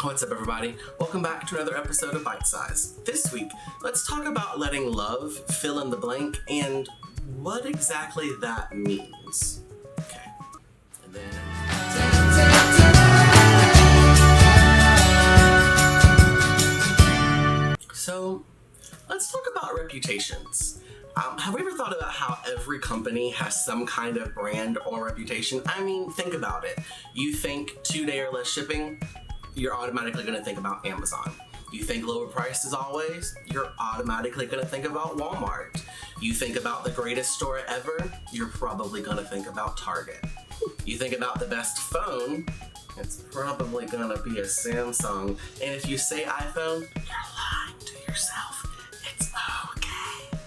What's up, everybody? Welcome back to another episode of Bite Size. This week, let's talk about letting love fill in the blank and what exactly that means. Okay. And then... So, let's talk about reputations. Have we ever thought about how every company has some kind of brand or reputation? I mean, think about it. You think 2-day or less shipping, you're automatically going to think about Amazon. You think lower prices always, you're automatically going to think about Walmart. You think about the greatest store ever, you're probably going to think about Target. You think about the best phone, it's probably going to be a Samsung. And if you say iPhone, you're lying to yourself. It's okay.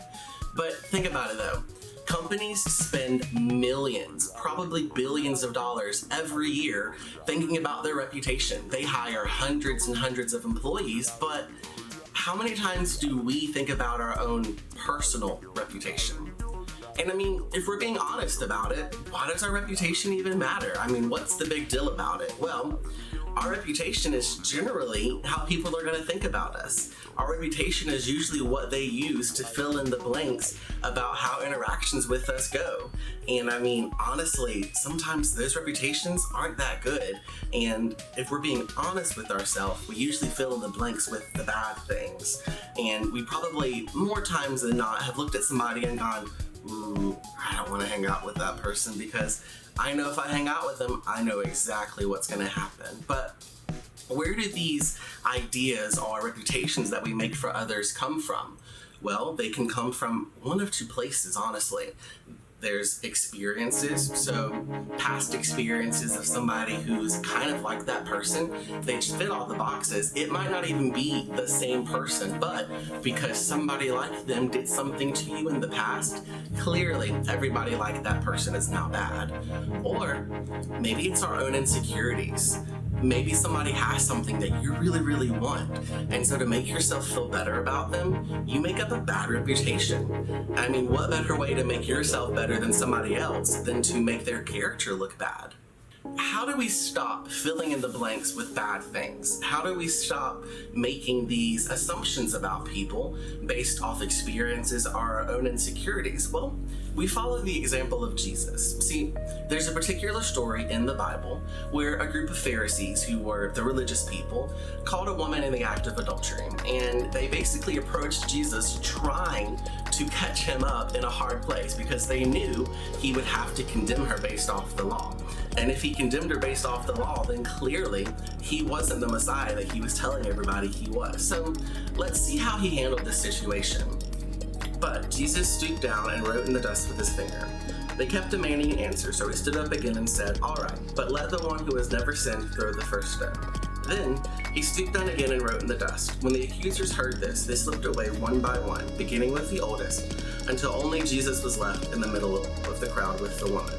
But think about it though. Companies spend millions, probably billions of dollars every year thinking about their reputation. They hire hundreds and hundreds of employees, but how many times do we think about our own personal reputation? And I mean, if we're being honest about it, why does our reputation even matter? I mean, what's the big deal about it? Well, our reputation is generally how people are going to think about us. Our reputation is usually what they use to fill in the blanks about how interactions with us go. And I mean, honestly, sometimes those reputations aren't that good. And if we're being honest with ourselves, we usually fill in the blanks with the bad things. And we probably, more times than not, have looked at somebody and gone, ooh, I don't want to hang out with that person because I know if I hang out with them, I know exactly what's going to happen. But where do these ideas or reputations that we make for others come from? Well, they can come from one of two places, honestly. There's experiences, so past experiences of somebody who's kind of like that person. They fit all the boxes. It might not even be the same person, but because somebody like them did something to you in the past, clearly everybody like that person is now bad. Or maybe it's our own insecurities. Maybe somebody has something that you really, really want. And so to make yourself feel better about them, you make up a bad reputation. I mean, what better way to make yourself better than somebody else than to make their character look bad? How do we stop filling in the blanks with bad things? How do we stop making these assumptions about people based off experiences or our own insecurities? Well, we follow the example of Jesus. See, there's a particular story in the Bible where a group of Pharisees, who were the religious people, caught a woman in the act of adultery, and they basically approached Jesus trying to catch him up in a hard place because they knew he would have to condemn her based off the law. And if he condemned her based off the law, then clearly he wasn't the Messiah that he was telling everybody he was. So let's see how he handled this situation. But Jesus stooped down and wrote in the dust with his finger. They kept demanding an answer, so he stood up again and said, "All right, but let the one who has never sinned throw the first stone." Then he stooped down again and wrote in the dust. When the accusers heard this, they slipped away one by one, beginning with the oldest, until only Jesus was left in the middle of the crowd with the woman.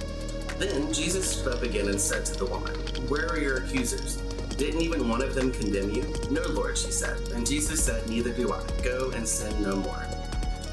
Then Jesus stood up again and said to the woman, "Where are your accusers? Didn't even one of them condemn you?" "No, Lord," she said. And Jesus said, "Neither do I. Go and sin no more."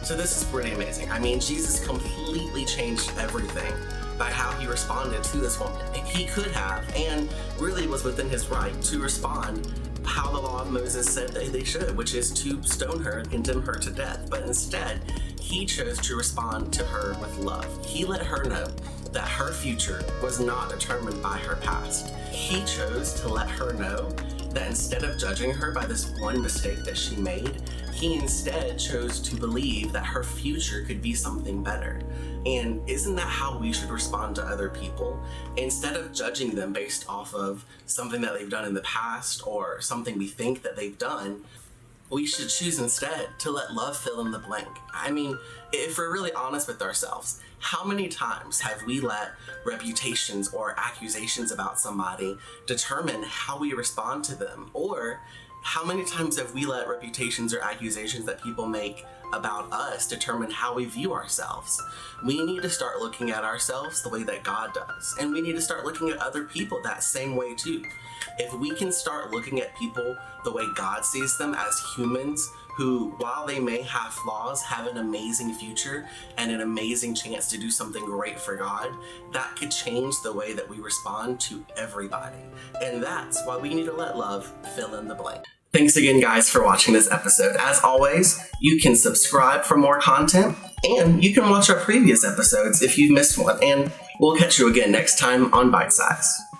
So this is pretty amazing. I mean, Jesus completely changed everything by how he responded to this woman. He could have, and really was within his right, to respond how the law of Moses said that they should, which is to stone her and condemn her to death. But instead, he chose to respond to her with love. He let her know that her future was not determined by her past. He chose to let her know that instead of judging her by this one mistake that she made, he instead chose to believe that her future could be something better. And isn't that how we should respond to other people? Instead of judging them based off of something that they've done in the past or something we think that they've done, we should choose instead to let love fill in the blank. I mean, if we're really honest with ourselves, how many times have we let reputations or accusations about somebody determine how we respond to them? Or how many times have we let reputations or accusations that people make about us determine how we view ourselves? We need to start looking at ourselves the way that God does, and we need to start looking at other people that same way too. If we can start looking at people the way God sees them as humans who, while they may have flaws, have an amazing future and an amazing chance to do something great for God that could change the way that we respond to everybody. And that's why we need to let love fill in the blank. Thanks again, guys, for watching this episode. As always, you can subscribe for more content, and you can watch our previous episodes if you've missed one. And we'll catch you again next time on Bite Size.